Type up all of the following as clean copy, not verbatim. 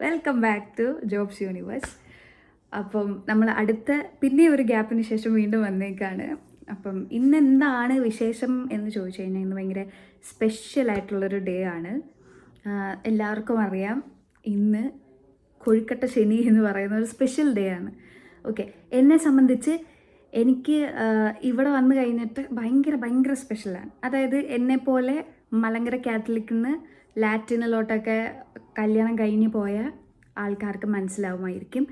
Welcome back to Jobs Universe. അപ്പം നമ്മൾ പിന്നെ ഒരു ഗ്യാപ്പിന് ശേഷം വീണ്ടും വന്നേക്കാണ്. അപ്പം ഇന്ന് എന്താണ് വിശേഷം എന്ന് ചോദിച്ചു കഴിഞ്ഞാൽ ഇന്ന് ഭയങ്കര സ്പെഷ്യലായിട്ടുള്ളൊരു ഡേ ആണ്. എല്ലാവർക്കും അറിയാം ഇന്ന് കൊഴുക്കട്ട ശനി എന്ന് പറയുന്ന ഒരു സ്പെഷ്യൽ ഡേ ആണ്. ഓക്കെ, എന്നെ സംബന്ധിച്ച് എനിക്ക് ഇവിടെ വന്നു കഴിഞ്ഞിട്ട് ഭയങ്കര സ്പെഷ്യലാണ്. അതായത് എന്നെപ്പോലെ മലങ്കര കാത്തലിക്കിൽ നിന്ന് ലാറ്റിനിലോട്ടൊക്കെ കല്യാണം കഴിഞ്ഞ് പോയ ആൾക്കാർക്ക് മനസ്സിലാവുമായിരിക്കും.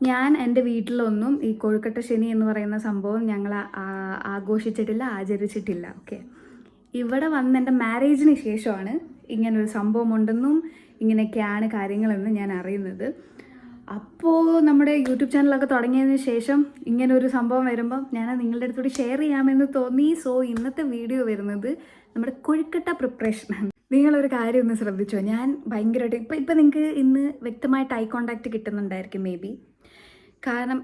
ഞാൻ എൻ്റെ വീട്ടിലൊന്നും ഈ കൊഴുക്കട്ട ശനി എന്ന് പറയുന്ന സംഭവം ഞങ്ങൾ ആഘോഷിച്ചിട്ടില്ല, ആചരിച്ചിട്ടില്ല. ഓക്കെ, ഇവിടെ വന്ന് എൻ്റെ മാരേജിന് ശേഷമാണ് ഇങ്ങനൊരു സംഭവം ഉണ്ടെന്നും ഇങ്ങനെയൊക്കെയാണ് കാര്യങ്ങളെന്ന് ഞാൻ അറിയുന്നത്. അപ്പോൾ നമ്മുടെ യൂട്യൂബ് ചാനലൊക്കെ തുടങ്ങിയതിന് ശേഷം ഇങ്ങനൊരു സംഭവം വരുമ്പം ഞാൻ നിങ്ങളുടെ അടുത്തോട് ഷെയർ ചെയ്യാമെന്ന് തോന്നി. സോ ഇന്നത്തെ വീഡിയോ വരുന്നത് നമ്മുടെ കൊഴുക്കട്ട പ്രിപ്പറേഷനാണ്. നിങ്ങളൊരു കാര്യം ഒന്ന് ശ്രദ്ധിച്ചോ, ഞാൻ ഭയങ്കരമായിട്ട് ഇപ്പം നിങ്ങൾക്ക് ഇന്ന് വ്യക്തമായിട്ട് ഐ കോണ്ടാക്റ്റ് കിട്ടുന്നുണ്ടായിരിക്കും മേ ബി. കാരണം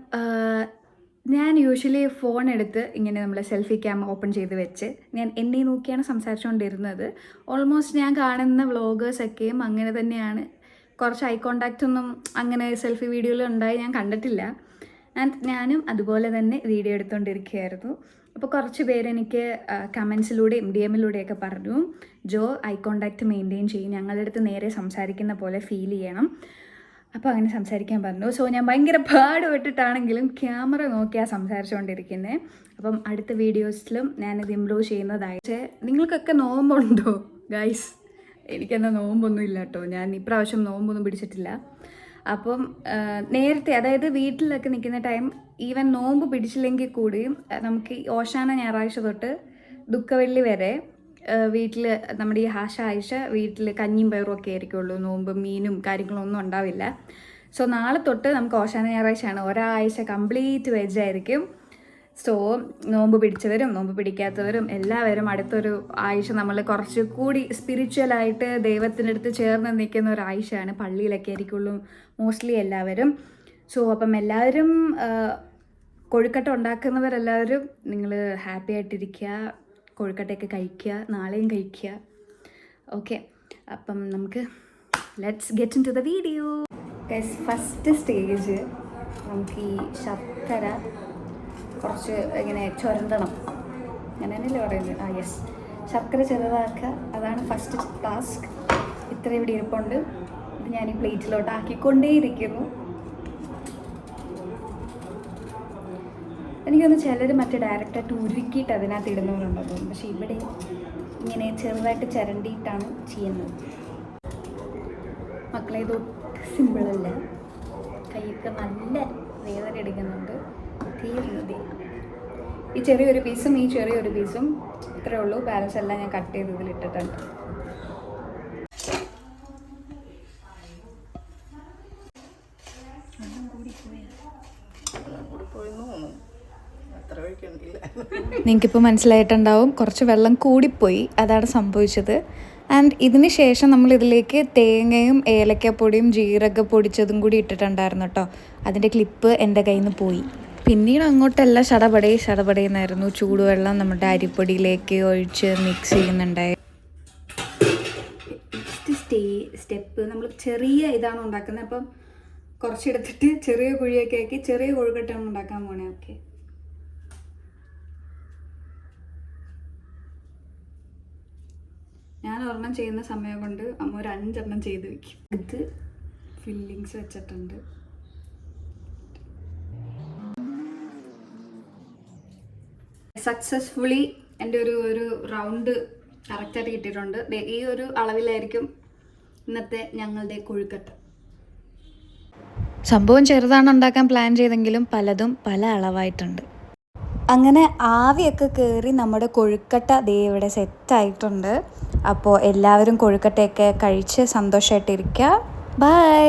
ഞാൻ യൂഷ്വലി ഫോൺ എടുത്ത് ഇങ്ങനെ നമ്മളെ സെൽഫി ക്യാം ഓപ്പൺ ചെയ്ത് വെച്ച് ഞാൻ എന്നെ നോക്കിയാണ് സംസാരിച്ചുകൊണ്ടിരുന്നത്. ഓൾമോസ്റ്റ് ഞാൻ കാണുന്ന വ്ളോഗേഴ്സൊക്കെയും അങ്ങനെ തന്നെയാണ്. കുറച്ച് ഐ കോണ്ടാക്റ്റ് ഒന്നും അങ്ങനെ സെൽഫി വീഡിയോയിൽ ഉണ്ടായി ഞാൻ കണ്ടിട്ടില്ല. ഞാനും അതുപോലെ തന്നെ വീഡിയോ എടുത്തുകൊണ്ടിരിക്കുകയായിരുന്നു. അപ്പോൾ കുറച്ച് പേര് എനിക്ക് കമൻസിലൂടെയും DM-ലൂടെയൊക്കെ പറഞ്ഞു, ജോ ഐ കോണ്ടാക്റ്റ് മെയിൻറ്റെയിൻ ചെയ്യും, ഞങ്ങളുടെ അടുത്ത് നേരെ സംസാരിക്കുന്ന പോലെ ഫീൽ ചെയ്യണം. അപ്പോൾ അങ്ങനെ സംസാരിക്കാൻ പറഞ്ഞു. സോ ഞാൻ ഭയങ്കര പാടുപെട്ടിട്ടാണെങ്കിലും ക്യാമറ നോക്കിയാണ് സംസാരിച്ചുകൊണ്ടിരിക്കുന്നത്. അപ്പം അടുത്ത വീഡിയോസിലും ഞാനിത് ഇംപ്രൂവ് ചെയ്യുന്നതായി. പക്ഷേ നിങ്ങൾക്കൊക്കെ നോമ്പുണ്ടോ ഗൈസ്? എനിക്കെന്നാൽ നോമ്പൊന്നും ഇല്ല കേട്ടോ. ഞാൻ ഇപ്രാവശ്യം നോമ്പൊന്നും പിടിച്ചിട്ടില്ല. അപ്പം നേരത്തെ, അതായത് വീട്ടിലൊക്കെ നിൽക്കുന്ന ടൈം ഈവൻ നോമ്പ് പിടിച്ചില്ലെങ്കിൽ കൂടിയും നമുക്ക് ഓശാന ഞായറാഴ്ച തൊട്ട് ദുഃഖവെള്ളി വരെ വീട്ടിൽ നമ്മുടെ ഈ ആഴ്ച വീട്ടിൽ കഞ്ഞിയും പയറും ഒക്കെ ആയിരിക്കുള്ളൂ. നോമ്പ് മീനും കാര്യങ്ങളൊന്നും ഉണ്ടാവില്ല. സോ നാളെ തൊട്ട് നമുക്ക് ഓശാന ഞായറാഴ്ചയാണ്. ഒരാഴ്ച കംപ്ലീറ്റ് വെജായിരിക്കും. സോ നോമ്പ് പിടിച്ചവരും നോമ്പ് പിടിക്കാത്തവരും എല്ലാവരും അടുത്തൊരു ആഴ്ച നമ്മൾ കുറച്ച് കൂടി സ്പിരിച്വലായിട്ട് ദൈവത്തിൻ്റെ അടുത്ത് ചേർന്ന് നിൽക്കുന്ന ഒരു ആഴ്ചയാണ്. പള്ളിയിലൊക്കെ ആയിരിക്കുള്ളൂ മോസ്റ്റ്ലി എല്ലാവരും. സോ അപ്പം എല്ലാവരും കൊഴുക്കട്ട ഉണ്ടാക്കുന്നവരെല്ലാവരും നിങ്ങൾ ഹാപ്പി ആയിട്ടിരിക്കുക, കൊഴുക്കട്ടയൊക്കെ കഴിക്കുക, നാളെയും കഴിക്കുക. ഓക്കെ, അപ്പം നമുക്ക് let's get into the video. First stage നമുക്ക് ഈ ശർക്കര കുറച്ച് ഇങ്ങനെ ചുരണ്ടണം. അങ്ങനെ തന്നെയല്ലേ പറയുന്നത്? യെസ്, ശർക്കര ചെറുതാക്കുക, അതാണ് ഫസ്റ്റ് ടാസ്ക്. ഇത്ര ഇവിടെ ഇരിപ്പുണ്ട്. ഇത് ഞാൻ ഈ പ്ലേറ്റിലോട്ട് ആക്കിക്കൊണ്ടേയിരിക്കുന്നു. എനിക്കൊന്ന് ചിലർ മറ്റേ ഡയറക്റ്റായിട്ട് ഉരുക്കിയിട്ട് അതിനകത്ത് ഇടുന്നവരുണ്ടോ, പക്ഷേ ഇവിടെ ഇങ്ങനെ ചെറുതായിട്ട് ചിരണ്ടിയിട്ടാണ് ചെയ്യുന്നത്. മക്കളെ ഇത് സിമ്പിളല്ല, കൈയൊക്കെ നല്ല വേദന എടുക്കുന്നുണ്ട്. തീർന്നത് ഈ ചെറിയൊരു പീസും ഈ ചെറിയൊരു പീസും ഇത്രയേ ഉള്ളൂ. ബാലൻസ് എല്ലാം ഞാൻ കട്ട് ചെയ്ത് ഇതിലിട്ടിട്ടുണ്ട്. നിങ്ങൾക്കിപ്പോൾ മനസ്സിലായിട്ടുണ്ടാവും, കുറച്ച് വെള്ളം കൂടിപ്പോയി, അതാണ് സംഭവിച്ചത്. ആൻഡ് ഇതിന് ശേഷം നമ്മൾ ഇതിലേക്ക് തേങ്ങയും ഏലക്കപ്പൊടിയും ജീരക പൊടിച്ചതും കൂടി ഇട്ടിട്ടുണ്ടായിരുന്നു കേട്ടോ. അതിൻ്റെ ക്ലിപ്പ് എൻ്റെ കയ്യിൽ നിന്ന് പോയി. പിന്നീട് അങ്ങോട്ടെല്ലാം ഷടപടയെന്നായിരുന്നു. ചൂടുവെള്ളം നമ്മുടെ അരിപ്പൊടിയിലേക്ക് ഒഴിച്ച് മിക്സ് ചെയ്യുന്നുണ്ടായി. സ്റ്റെപ്പ് നമ്മൾ ചെറിയ ഇതാണ് ഉണ്ടാക്കുന്നത്. അപ്പം കുറച്ചെടുത്തിട്ട് ചെറിയ കുഴിയൊക്കെ ആക്കി ചെറിയ കൊഴുക്കട്ടയാണ് ഉണ്ടാക്കാൻ പോണേ. ഓക്കെ, ഞാൻ ഒരെണ്ണം ചെയ്യുന്ന സമയം കൊണ്ട് അമ്മ ഒരു 5 എണ്ണം ചെയ്ത് വെക്കും. ഇത് ഫില്ലിങ്സ് വെച്ചിട്ടുണ്ട്. സക്സസ്ഫുള്ളി എൻ്റെ ഒരു റൗണ്ട് കറക്റ്റായിട്ട് കിട്ടിയിട്ടുണ്ട്. ഈ ഒരു അളവിലായിരിക്കും ഇന്നത്തെ ഞങ്ങളുടെ കൊഴുക്കട്ട. സംഭവം ചെറുതാണ് ഉണ്ടാക്കാൻ പ്ലാൻ ചെയ്തെങ്കിലും പലതും പല അളവായിട്ടുണ്ട്. അങ്ങനെ ആവിയൊക്കെ കയറി നമ്മുടെ കൊഴുക്കട്ട ദേ ഇവിടെ സെറ്റായിട്ടുണ്ട്. അപ്പോൾ എല്ലാവരും കൊഴുക്കട്ടയൊക്കെ കഴിച്ച് സന്തോഷമായിട്ടിരിക്കുക. ബൈ.